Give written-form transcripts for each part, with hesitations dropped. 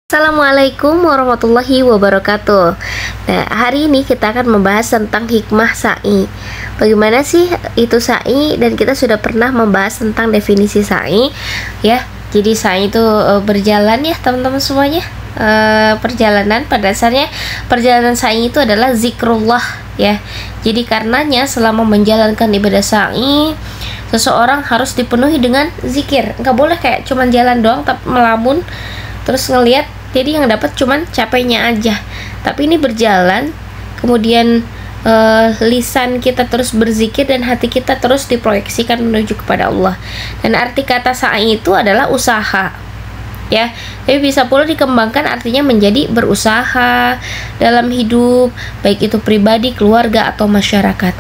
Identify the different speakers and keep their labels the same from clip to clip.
Speaker 1: Assalamualaikum warahmatullahi wabarakatuh. Nah, hari ini kita akan membahas tentang hikmah sa'i. Bagaimana sih itu sa'i? Dan kita sudah pernah membahas tentang definisi sa'i, ya. Jadi sa'i itu berjalan ya, teman-teman semuanya. Perjalanan, pada dasarnya perjalanan sa'i itu adalah zikrullah, ya. Jadi karenanya selama menjalankan ibadah sa'i, seseorang harus dipenuhi dengan zikir. Nggak boleh kayak cuman jalan doang tapi melamun terus ngelihat, jadi yang dapat cuman capeknya aja. Tapi ini berjalan, kemudian lisan kita terus berzikir dan hati kita terus diproyeksikan menuju kepada Allah. Dan arti kata sa'i itu adalah usaha, ya. Tapi bisa pula dikembangkan artinya menjadi berusaha dalam hidup, baik itu pribadi, keluarga atau masyarakat.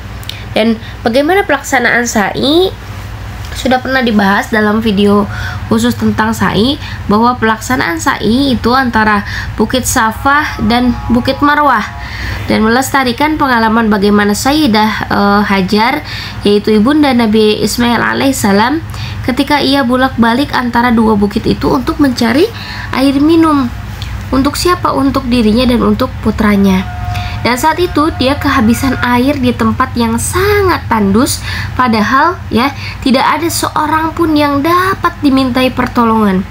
Speaker 1: Dan bagaimana pelaksanaan sa'i sudah pernah dibahas dalam video khusus tentang sa'i, bahwa pelaksanaan sa'i itu antara Bukit Safa dan Bukit Marwah, dan melestarikan pengalaman bagaimana Sayyidah Hajar, yaitu ibunda Nabi Ismail alaihissalam, ketika ia bolak-balik antara dua bukit itu untuk mencari air minum. Untuk siapa? Untuk dirinya dan untuk putranya. Dan saat itu dia kehabisan air di tempat yang sangat tandus, padahal ya tidak ada seorang pun yang dapat dimintai pertolongan.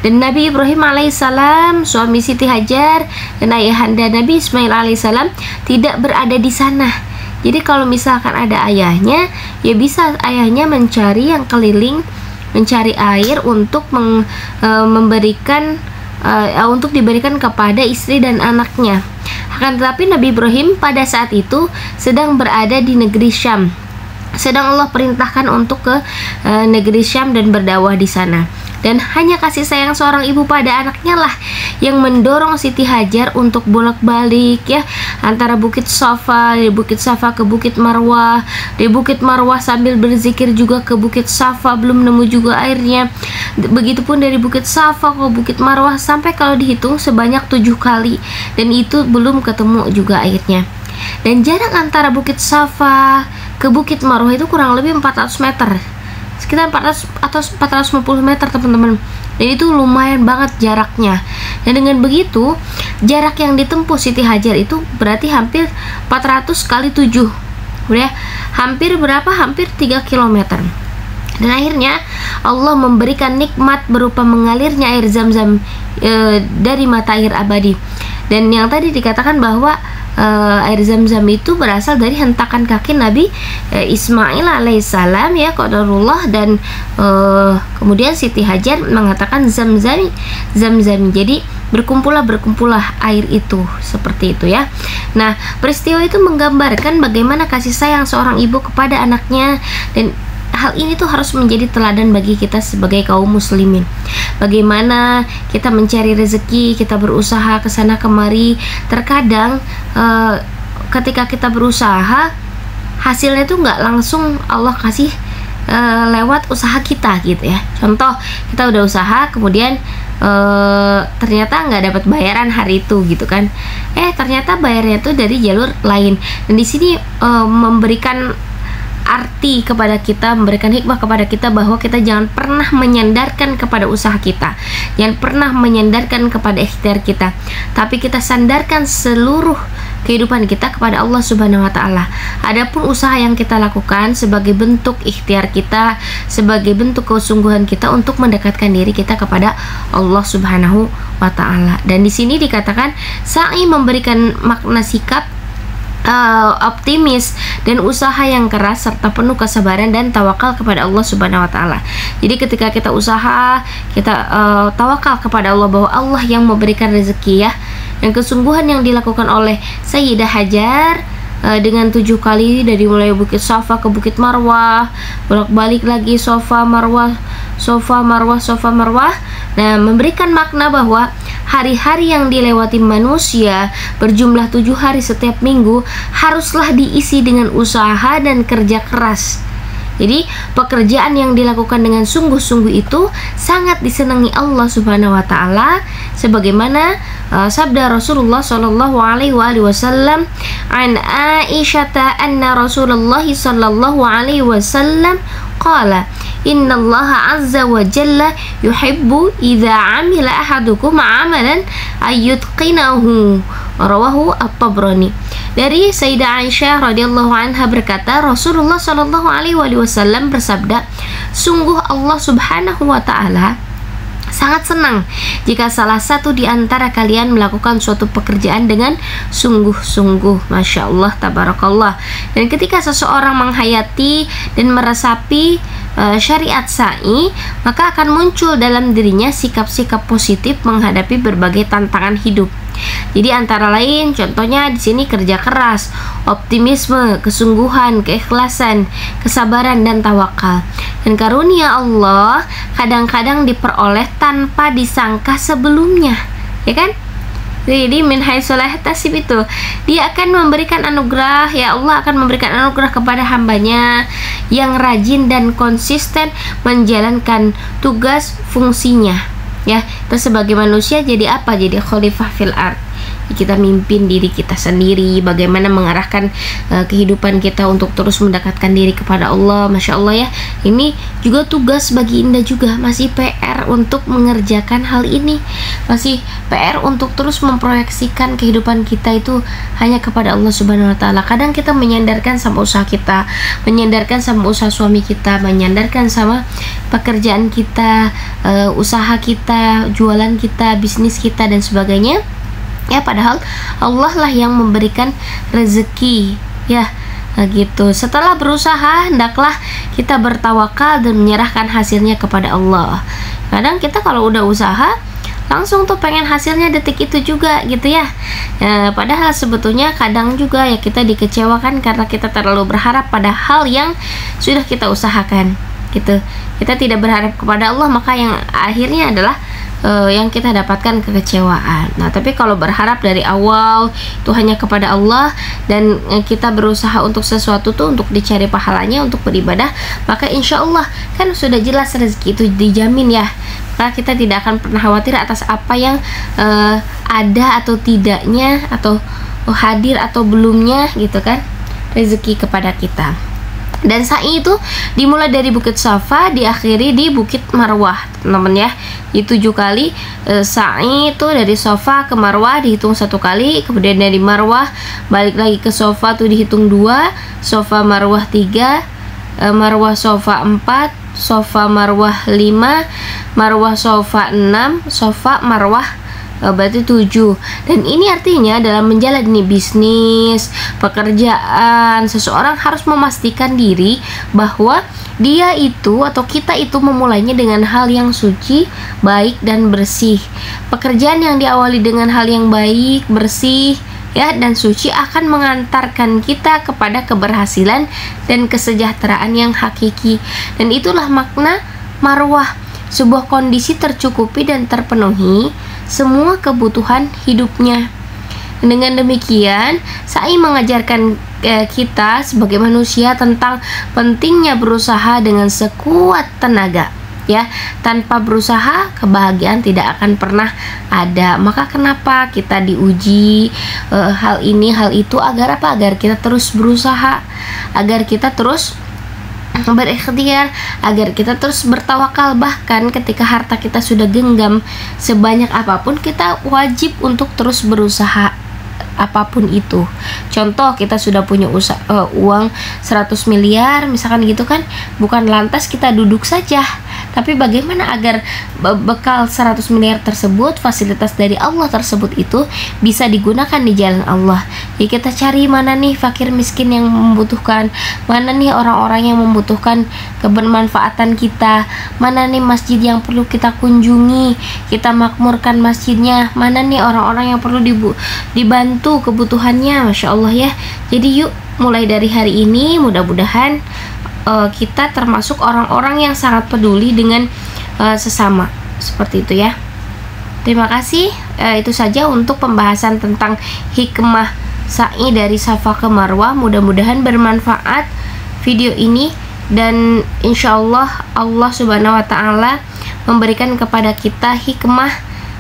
Speaker 1: Dan Nabi Ibrahim alaihissalam, suami Siti Hajar dan ayahanda Nabi Ismail alaihissalam, tidak berada di sana. Jadi kalau misalkan ada ayahnya, ya bisa ayahnya mencari yang keliling, mencari air untuk memberikan untuk diberikan kepada istri dan anaknya. Akan tetapi Nabi Ibrahim pada saat itu sedang berada di negeri Syam. Sedang Allah perintahkan untuk ke negeri Syam dan berdakwah di sana. Dan hanya kasih sayang seorang ibu pada anaknya lah yang mendorong Siti Hajar untuk bolak-balik ya antara Bukit Safa, dari Bukit Safa ke Bukit Marwah, dari Bukit Marwah sambil berzikir juga ke Bukit Safa, belum nemu juga airnya. Begitupun dari Bukit Safa ke Bukit Marwah, sampai kalau dihitung sebanyak 7 kali, dan itu belum ketemu juga airnya. Dan jarak antara Bukit Safa ke Bukit Marwah itu kurang lebih 400 meter, sekitar 400 atau 450 meter teman-teman. Dan itu lumayan banget jaraknya. Dan dengan begitu jarak yang ditempuh Siti Hajar itu berarti hampir 400 kali 7, udah hampir berapa? Hampir 3 km. Dan akhirnya Allah memberikan nikmat berupa mengalirnya air Zam-Zam dari mata air abadi. Dan yang tadi dikatakan bahwa air Zam-Zam itu berasal dari hentakan kaki Nabi Ismail alaihissalam ya, qadarullah. Dan kemudian Siti Hajar mengatakan Zam-Zam, Zam-Zam. Jadi berkumpullah air itu, seperti itu ya. Nah, peristiwa itu menggambarkan bagaimana kasih sayang seorang ibu kepada anaknya, dan hal ini tuh harus menjadi teladan bagi kita sebagai kaum muslimin. Bagaimana kita mencari rezeki, kita berusaha kesana kemari. Terkadang ketika kita berusaha, hasilnya tuh nggak langsung Allah kasih lewat usaha kita gitu ya. Contoh, kita udah usaha kemudian ternyata nggak dapat bayaran hari itu gitu kan. Ternyata bayarnya tuh dari jalur lain. Dan di sini memberikan arti kepada kita, memberikan hikmah kepada kita bahwa kita jangan pernah menyandarkan kepada usaha kita, jangan pernah menyandarkan kepada ikhtiar kita, tapi kita sandarkan seluruh kehidupan kita kepada Allah Subhanahu wa Ta'ala. Adapun usaha yang kita lakukan sebagai bentuk ikhtiar kita, sebagai bentuk kesungguhan kita untuk mendekatkan diri kita kepada Allah Subhanahu wa Ta'ala. Dan di sini dikatakan sa'i memberikan makna sikap optimis dan usaha yang keras serta penuh kesabaran dan tawakal kepada Allah Subhanahu wa Ta'ala. Jadi ketika kita usaha, kita tawakal kepada Allah bahwa Allah yang memberikan rezeki ya. Dan kesungguhan yang dilakukan oleh Sayyidah Hajar dengan 7 kali dari mulai Bukit Safa ke Bukit Marwah, bolak-balik lagi Safa Marwah, Safa Marwah, Safa Marwah. Nah, memberikan makna bahwa hari-hari yang dilewati manusia berjumlah 7 hari setiap minggu haruslah diisi dengan usaha dan kerja keras. Jadi pekerjaan yang dilakukan dengan sungguh-sungguh itu sangat disenangi Allah Subhanahu wa Ta'ala, sebagaimana sabda Rasulullah sallallahu alaihi wasallam, an Aisyah anna Rasulullah sallallahu alaihi wasallam qala innallaha azza wa jalla yuhibbu idza amila ahadukum amalan ayyutqinahu. Rawahu At-Tabrani. Dari Sayyidah Aisyah radhiyallahu anha berkata, Rasulullah shallallahu alaihi wasallam bersabda, sungguh Allah subhanahu wa ta'ala sangat senang jika salah satu di antara kalian melakukan suatu pekerjaan dengan sungguh-sungguh. Masya Allah, tabarakallah. Dan ketika seseorang menghayati dan meresapi syariat sa'i, maka akan muncul dalam dirinya sikap-sikap positif menghadapi berbagai tantangan hidup. Jadi antara lain contohnya di sini kerja keras, optimisme, kesungguhan, keikhlasan, kesabaran dan tawakal. Dan karunia Allah kadang-kadang diperoleh tanpa disangka sebelumnya, ya kan? Jadi min haitsu la yahtasib itu, dia akan memberikan anugerah, ya Allah akan memberikan anugerah kepada hambanya yang rajin dan konsisten menjalankan tugas fungsinya. Ya, kita sebagai manusia jadi apa? Jadi khalifah fil ard. Kita mimpin diri kita sendiri, bagaimana mengarahkan kehidupan kita untuk terus mendekatkan diri kepada Allah. Masya Allah ya, ini juga tugas bagi Indah juga, masih PR untuk mengerjakan hal ini, masih PR untuk terus memproyeksikan kehidupan kita itu hanya kepada Allah Subhanahu Wa Taala. Kadang kita menyandarkan sama usaha kita, menyandarkan sama usaha suami kita, menyandarkan sama pekerjaan kita, usaha kita, jualan kita, bisnis kita dan sebagainya. Ya, padahal Allah lah yang memberikan rezeki, ya gitu. Setelah berusaha, hendaklah kita bertawakal dan menyerahkan hasilnya kepada Allah. Kadang kita kalau udah usaha langsung tuh pengen hasilnya detik itu juga gitu ya. Padahal sebetulnya kadang juga ya kita dikecewakan karena kita terlalu berharap pada hal yang sudah kita usahakan gitu. Kita tidak berharap kepada Allah, maka yang akhirnya adalah yang kita dapatkan kekecewaan. Nah, tapi kalau berharap dari awal itu hanya kepada Allah dan kita berusaha untuk sesuatu tuh untuk dicari pahalanya, untuk beribadah, maka insya Allah kan sudah jelas rezeki itu dijamin ya. Maka kita tidak akan pernah khawatir atas apa yang ada atau tidaknya, atau hadir atau belumnya gitu kan, rezeki kepada kita. Dan sa'i itu dimulai dari Bukit Safa, diakhiri di Bukit Marwah, teman-teman ya. Di 7 kali sa'i itu dari Safa ke Marwah dihitung 1 kali, kemudian dari Marwah balik lagi ke Safa tuh dihitung 2, Safa Marwah 3, Marwah Safa 4, Safa Marwah 5, Marwah Safa 6, Safa Marwah berarti 7. Dan ini artinya dalam menjalani bisnis, pekerjaan, seseorang harus memastikan diri bahwa dia itu atau kita itu memulainya dengan hal yang suci, baik dan bersih. Pekerjaan yang diawali dengan hal yang baik, bersih ya dan suci akan mengantarkan kita kepada keberhasilan dan kesejahteraan yang hakiki. Dan itulah makna marwah, sebuah kondisi tercukupi dan terpenuhi semua kebutuhan hidupnya. Dengan demikian, sa'i mengajarkan kita sebagai manusia tentang pentingnya berusaha dengan sekuat tenaga. Ya, tanpa berusaha kebahagiaan tidak akan pernah ada. Maka kenapa kita diuji hal ini, hal itu, agar apa? Agar kita terus berusaha, agar kita terus berikhtiar, agar kita terus bertawakal. Bahkan ketika harta kita sudah genggam sebanyak apapun, kita wajib untuk terus berusaha apapun itu. Contoh, kita sudah punya uang 100 miliar misalkan gitu kan, bukan lantas kita duduk saja, tapi bagaimana agar bekal 100 miliar tersebut, fasilitas dari Allah tersebut itu bisa digunakan di jalan Allah. Jadi kita cari mana nih fakir miskin yang membutuhkan, mana nih orang-orang yang membutuhkan kebermanfaatan kita, mana nih masjid yang perlu kita kunjungi, kita makmurkan masjidnya, mana nih orang-orang yang perlu dibantu kebutuhannya. Masya Allah ya. Jadi yuk mulai dari hari ini mudah-mudahan kita termasuk orang-orang yang sangat peduli dengan sesama, seperti itu ya. Terima kasih. Itu saja untuk pembahasan tentang hikmah sa'i dari Safa ke Marwah. Mudah-mudahan bermanfaat video ini, dan insya Allah Allah Subhanahu Wa Taala memberikan kepada kita hikmah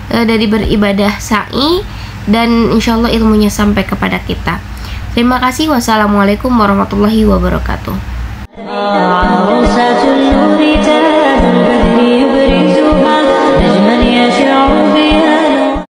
Speaker 1: dari beribadah sa'i, dan insya Allah ilmunya sampai kepada kita. Terima kasih. Wassalamualaikum warahmatullahi wabarakatuh.